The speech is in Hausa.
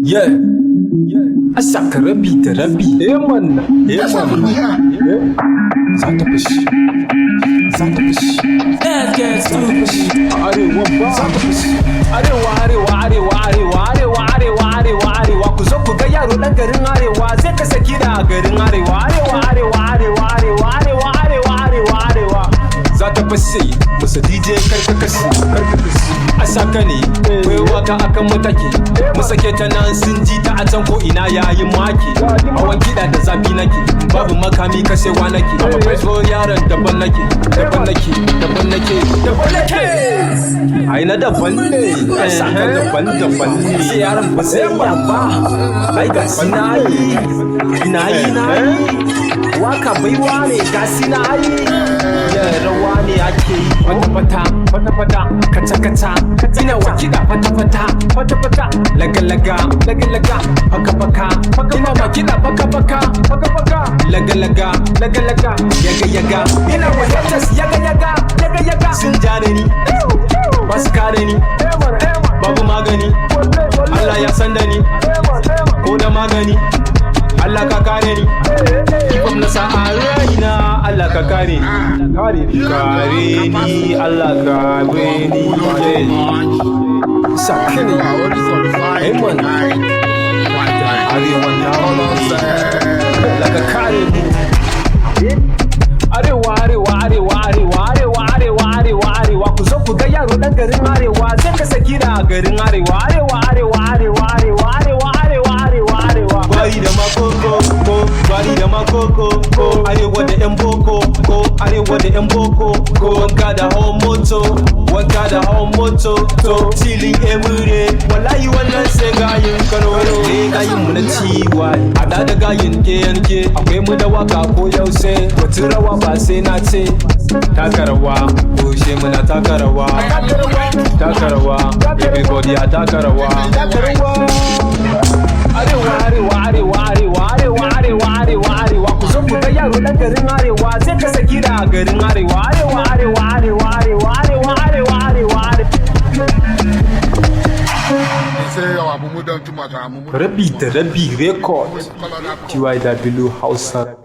Yeah, a saka rabi da rabi. Man, za ta fushi, za ta fushi. Arewa ba, za ta fushi. Arewa, ku zo ku ga yaro ɗan garin arewa zai kasa gida a garin arewa. Za ta fashe, musa DJ karka kasi. A saka ne, kai waka akan matake. Musake ta nan sun ji ta a can ko ina yayin maki. Hawan kiɗa da zafi nake, babu makami kashewa nake. Amma baseball yaron daban nake. Ai na daban ne, a saka daban ne. Sai yaron ba sai ba. Ai ga sinayi, waka baiwa ne ga sinayi. Rawa ne ake yi fata-fata, kaca-kaca. Ina wa kiɗa fata-fata, laga-laga, faka-faka. Ina wa kiɗa faka-faka, laga-laga, yaga-yaga. Ina wa haters yaga-yaga. Sun jane ni, ba su kare ni, babu magani. Allah ya san da ni, ko da magani. Allah ka kare ni, kifam na sa'a raina. Allah ka kare ni, Allah kare ni. Sakini, Amen. Arewa na Allah ka kare ni. Arewa, ku zo ku ga yaro ɗan garin arewa zai kasa gida a garin arewa. Gwari da makoko, arewa da yan boko, wanka da hawan moto, to tilin emure, wallahi wannan sai gayin karo. Gayin mu na ciwa, hada da gayin KNK, akwai mu da waka ko yaushe, wata rawa ba sai na ce. Taka rawa, goshe muna taka rawa, everybody a taka rawa. Arewa, ku zo ku ga yaro ɗan garin arewa zai kasa gida a garin arewa. Rabi da rabi record, TYW Hausa.